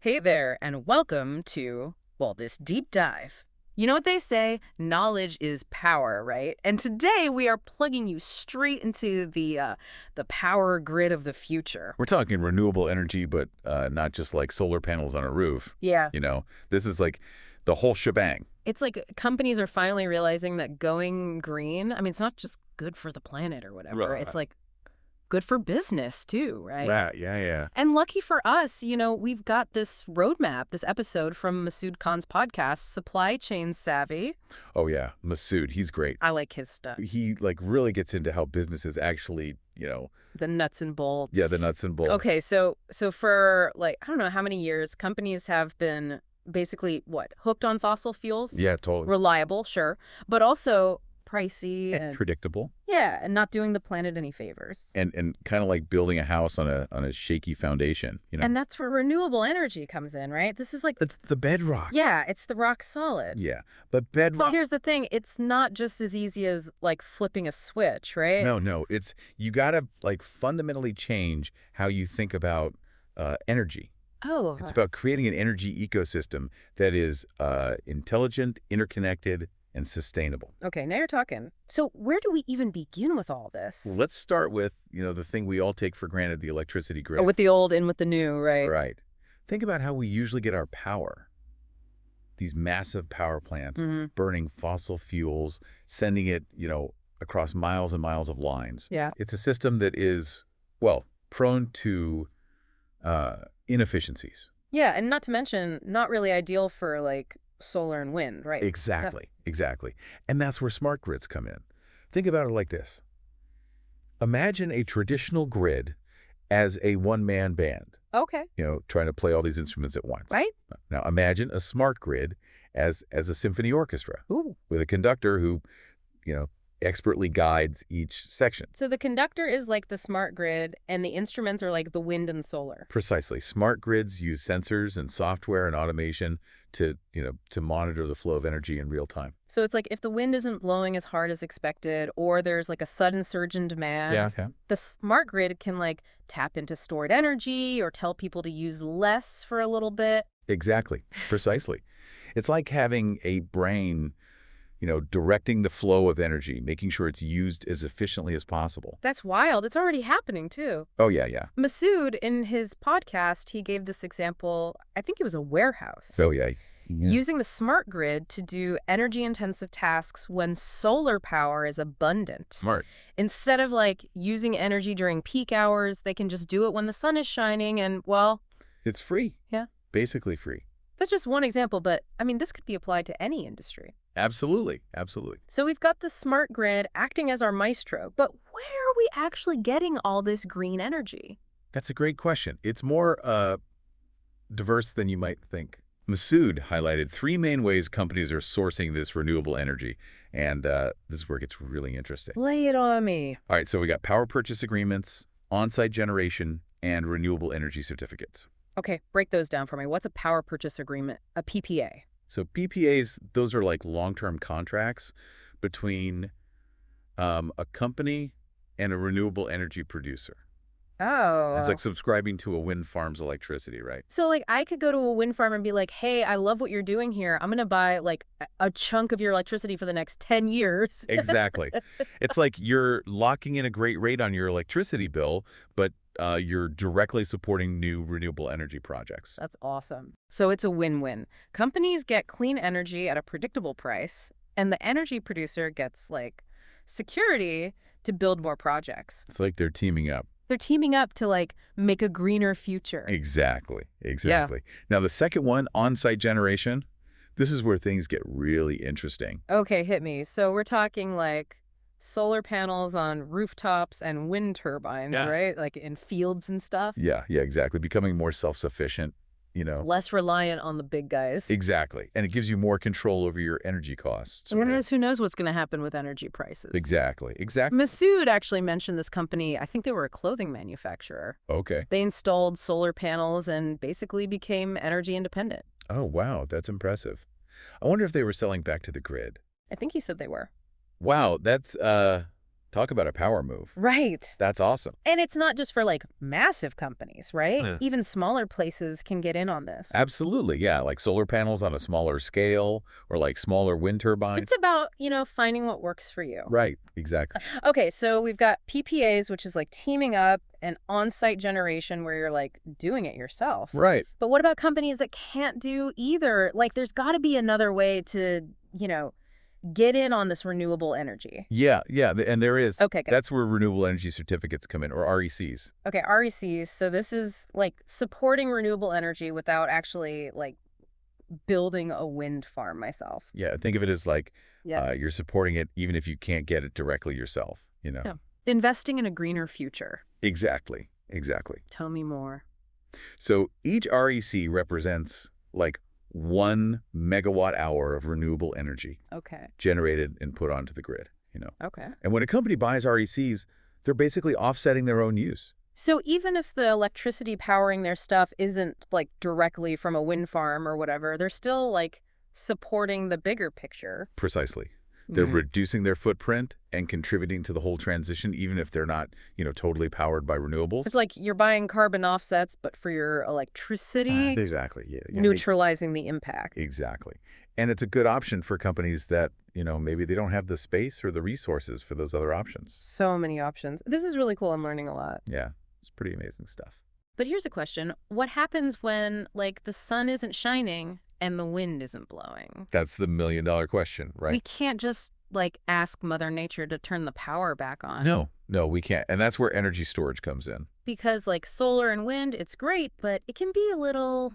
Hey there, and welcome to, well, this deep dive. You know what they say? Knowledge is power, right? And today we are plugging you straight into the power grid of the future. We're talking renewable energy, but not just like solar panels on a roof. Yeah. This is like the whole shebang. It's like companies are finally realizing that going green, I mean, it's not just good for the planet or whatever. Right. It's like good for business too, right? Right, yeah. And lucky for us, we've got this roadmap, this episode from Masood Khan's podcast, Supply Chain Savvy. Oh, yeah. Masood, he's great. I like his stuff. He like really gets into how businesses actually, The nuts and bolts. yeah, the nuts and bolts. Okay, so for like, I don't know how many years, companies have been basically, hooked on fossil fuels? Yeah, totally. Reliable, sure, but also pricey And predictable. yeah, and not doing the planet any favors. And kind of like building a house on a shaky foundation. And that's where renewable energy comes in, right? This is like, It's the bedrock. yeah, it's the rock solid. Yeah, but But bedrock. here's the thing, it's not just as easy as like flipping a switch, right? No. It's you got to like fundamentally change how you think about energy. Oh, It's about creating an energy ecosystem that is intelligent, interconnected, and sustainable. okay, now you're talking. So where do we even begin with all this? Well, let's start with, the thing we all take for granted, the electricity grid. Oh, with the old in with the new, right? Right. Think about how we usually get our power. These massive power plants Mhm. burning fossil fuels, sending it, across miles and miles of lines. Yeah. It's a system that is, well, prone to inefficiencies. Yeah, and not to mention, not really ideal for like solar and wind, right? Exactly. And that's where smart grids come in. Think about it like this. Imagine a traditional grid as a one-man band, Okay. trying to play all these instruments at once. Right? Now imagine a smart grid as a symphony orchestra Ooh. with a conductor who, expertly guides each section. So the conductor is like the smart grid, and the instruments are like the wind and solar. Precisely. Smart grids use sensors and software and automation to monitor the flow of energy in real time. So it's like if the wind isn't blowing as hard as expected, or there's like a sudden surge in demand, Yeah. the smart grid can like tap into stored energy or tell people to use less for a little bit. Exactly. Precisely. It's like having a brain, directing the flow of energy, making sure it's used as efficiently as possible. That's wild. It's already happening too. Oh, yeah. Masood, in his podcast, he gave this example, I think it was a warehouse. Oh, yeah. Using the smart grid to do energy-intensive tasks when solar power is abundant. Smart. Instead of like using energy during peak hours, they can just do it when the sun is shining and, well, It's free. Yeah. Basically free. that's just one example, but I mean, this could be applied to any industry. Absolutely. So we've got the smart grid acting as our maestro, but where are we actually getting all this green energy? That's a great question. It's more diverse than you might think. Masood highlighted three main ways companies are sourcing this renewable energy, and this is where it gets really interesting. Lay it on me. All right, so we got power purchase agreements, on-site generation, and renewable energy certificates. Okay, break those down for me. What's a power purchase agreement, a PPA? So PPAs, those are like long-term contracts between a company and a renewable energy producer. Oh. It's like subscribing to a wind farm's electricity, right? So, like, I could go to a wind farm and be like, hey, I love what you're doing here. I'm going to buy, like, a chunk of your electricity for the next 10 years. Exactly. It's like you're locking in a great rate on your electricity bill, but you're directly supporting new renewable energy projects. That's awesome. So it's a win-win. Companies get clean energy at a predictable price, and the energy producer gets, like, security to build more projects. It's like they're teaming up. They're teaming up to, like, make a greener future. Exactly. Now, the second one, on-site generation, this is where things get really interesting. Okay, hit me. So we're talking, like, solar panels on rooftops and wind turbines, Yeah. right? Like in fields and stuff. Yeah, exactly. Becoming more self-sufficient, Less reliant on the big guys. Exactly. And it gives you more control over your energy costs. Who knows what's going to happen with energy prices. Exactly. Masood actually mentioned this company. I think they were a clothing manufacturer. Okay. They installed solar panels and basically became energy independent. Oh, wow. That's impressive. I wonder if they were selling back to the grid. I think he said they were. Wow, that's Talk about a power move. Right. That's awesome. And it's not just for like massive companies, right? Yeah. Even smaller places can get in on this. Absolutely, yeah, like solar panels on a smaller scale or like smaller wind turbines. It's about, finding what works for you. Right, exactly. Okay, so we've got PPAs, which is like teaming up, and on-site generation where you're like doing it yourself. Right. But what about companies that can't do either? Like there's got to be another way to, get in on this renewable energy. Yeah, yeah, and there is. Okay, good. That's where renewable energy certificates come in, or RECs. Okay, RECs. So this is like supporting renewable energy without actually like building a wind farm myself. Yeah, think of it as like Yeah. you're supporting it even if you can't get it directly yourself, you know? Yeah. Investing in a greener future. Exactly, exactly. Tell me more. So each REC represents like 1 megawatt hour of renewable energy Okay. generated and put onto the grid, you know? Okay. And when a company buys RECs, they're basically offsetting their own use. So even if the electricity powering their stuff isn't like directly from a wind farm or whatever, they're still like supporting the bigger picture. Precisely. They're Mhm. reducing their footprint and contributing to the whole transition, even if they're not, totally powered by It's renewables. like you're buying carbon offsets, but for your electricity, Exactly. Yeah. neutralizing the impact. Exactly. And it's a good option for companies that, maybe they don't have the space or the resources for those other options. So many options. This is really cool. I'm learning a lot. Yeah. It's pretty amazing stuff. But here's a question. What happens when like the sun isn't shining and the wind isn't blowing? That's the $1 million question, We right? can't just like ask Mother Nature to turn the power back on. No, we can't. And that's where energy storage comes in. Because like solar and wind, it's great, but it can be a little,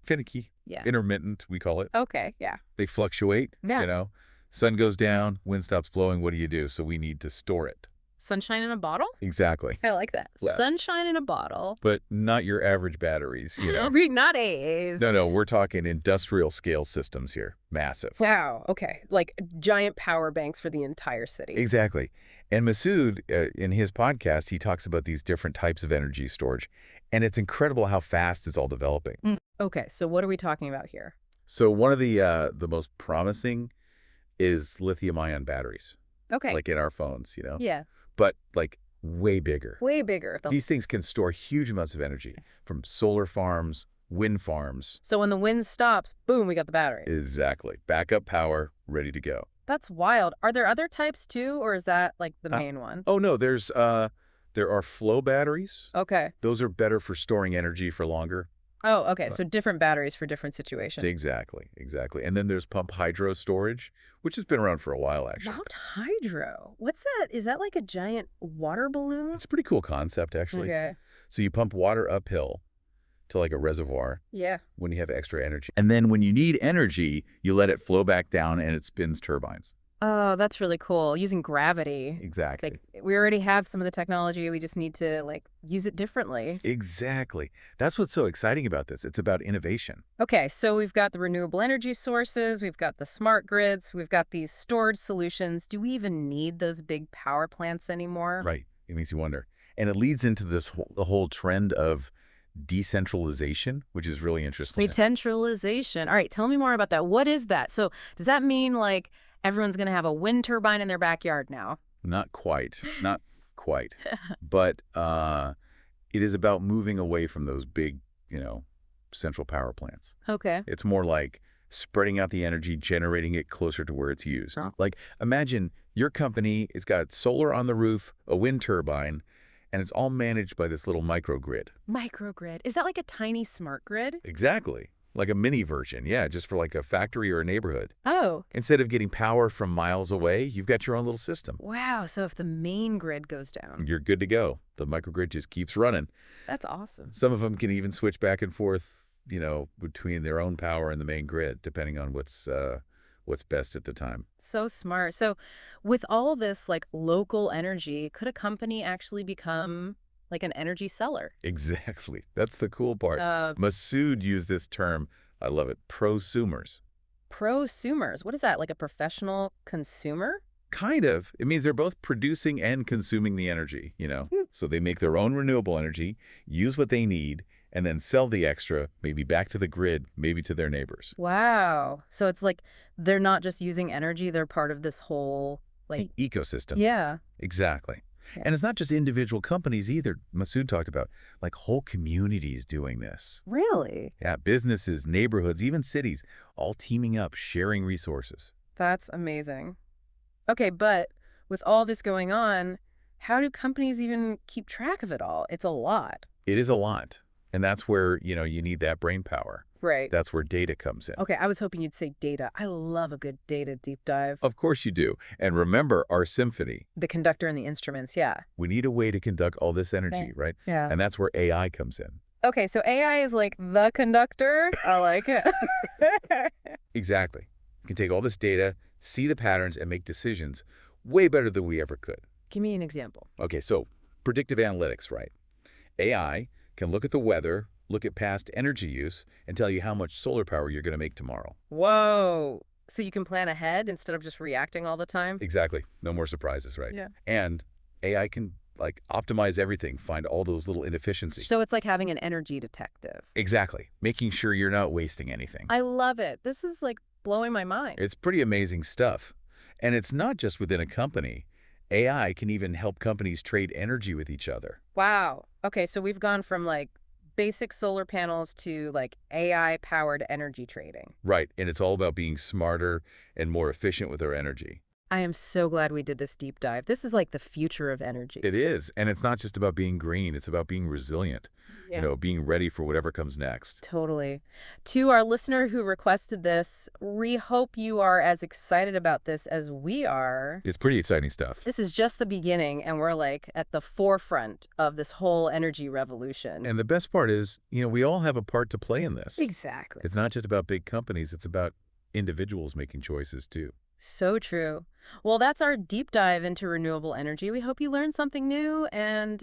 Finicky, yeah. intermittent, we call it. Okay, yeah. They fluctuate, Yeah. Sun goes down, wind stops blowing. What do you do? So we need to store it. Sunshine in a bottle? Exactly. I like that. Yeah. Sunshine in a bottle. But not your average batteries, Not AAs. No, we're talking industrial scale systems here. Massive. Wow, okay. Like giant power banks for the entire city. Exactly. And Masood, in his podcast, he talks about these different types of energy storage. And it's incredible how fast it's all developing. Okay, so what are we talking about here? So one of the most promising is lithium-ion batteries, Okay. like in our phones, Yeah, but like way bigger. way bigger. These things can store huge amounts of energy from solar farms, wind farms. So when the wind stops, boom, we got the battery. Exactly. Backup power, ready to go. That's wild. Are there other types too, or is that like the main one? Oh, no, there are flow batteries. Okay. Those are better for storing energy for longer. Oh, okay. So different batteries for different situations. Exactly. And then there's pump hydro storage, which has been around for a while, actually. Pumped hydro. What's that? Is that like a giant water balloon? It's a pretty cool concept, actually. Okay. So you pump water uphill to like a reservoir Yeah. when you have extra energy. And then when you need energy, you let it flow back down and it spins turbines. Oh, that's really cool. Using gravity. Exactly. Like we already have some of the technology. We just need to like use it differently. Exactly. That's what's so exciting about this. It's about innovation. Okay, so we've got the renewable energy sources, we've got the smart grids, we've got these storage solutions. Do we even need those big power plants anymore? Right. It makes you wonder. And it leads into the whole trend of decentralization, which is really interesting. Decentralization. All right, tell me more about that. What is that? So does that mean like everyone's going to have a wind turbine in their backyard now? Not quite. Not quite. But it is about moving away from those big, central power plants. Okay. It's more like spreading out the energy, generating it closer to where it's used. Oh. Like imagine your company has got solar on the roof, a wind turbine, and it's all managed by this little microgrid. Microgrid. Is that like a tiny smart grid? Exactly. Like a mini version, yeah, just for like a factory or a neighborhood. Oh, Instead of getting power from miles away, you've got your own little system. wow. So if the main grid goes down, You're good to go. The microgrid just keeps running. that's awesome. Some of them can even switch back and forth, between their own power and the main grid, depending on what's best at the time. So smart. So with all this like local energy, could a company actually become like an energy seller? Exactly. That's the cool part. Uh, Masood used this term, I love it, prosumers. Prosumers. What is that? Like a professional consumer? Kind of. It means they're both producing and consuming the energy. So they make their own renewable energy, use what they need, and then sell the extra, maybe back to the grid, maybe to their neighbors. Wow. So it's like they're not just using energy, they're part of this whole Like, Ecosystem. yeah. Exactly. Yeah. And it's not just individual companies either. Masood talked about like whole communities doing this. Really? Yeah, businesses, neighborhoods, even cities, all teaming up, sharing resources. That's amazing. Okay, but with all this going on, how do companies even keep track of it all? It's a lot. It is a lot. And that's where, you need that brain power. Right. That's where data comes in. Okay, I was hoping you'd say data. I love a good data deep dive. Of course you do. And remember our symphony. The conductor and the instruments, yeah. We need a way to conduct all this energy, right? Yeah. And that's where AI comes in. Okay, so AI is like the conductor. I like it. Exactly. You can take all this data, see the patterns, and make decisions way better than we ever could. Give me an example. Okay, so predictive analytics, right? AI can look at the weather, look at past energy use, and tell you how much solar power you're going to make tomorrow. Whoa. So you can plan ahead instead of just reacting all the time? Exactly. No more surprises, right? Yeah. And AI can optimize everything, find all those little inefficiencies. So it's like having an energy detective. Exactly. Making sure you're not wasting anything. I love it. This is like blowing my mind. It's pretty amazing stuff. And it's not just within a company. AI can even help companies trade energy with each other. Wow. Okay, so we've gone from like basic solar panels to like AI-powered energy trading. Right. And it's all about being smarter and more efficient with our energy. I am so glad we did this deep dive. This is like the future of energy. It is. And it's not just about being green. It's about being resilient, being ready for whatever comes next. Totally. To our listener who requested this, we hope you are as excited about this as we are. It's pretty exciting stuff. This is just the beginning, and we're like at the forefront of this whole energy revolution. And the best part is, we all have a part to play in this. Exactly. It's not just about big companies. It's about individuals making choices too. So true. Well, that's our deep dive into renewable energy. We hope you learned something new and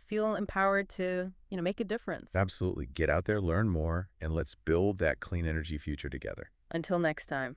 feel empowered to, make a difference. Absolutely. Get out there, learn more, and let's build that clean energy future together. Until next time.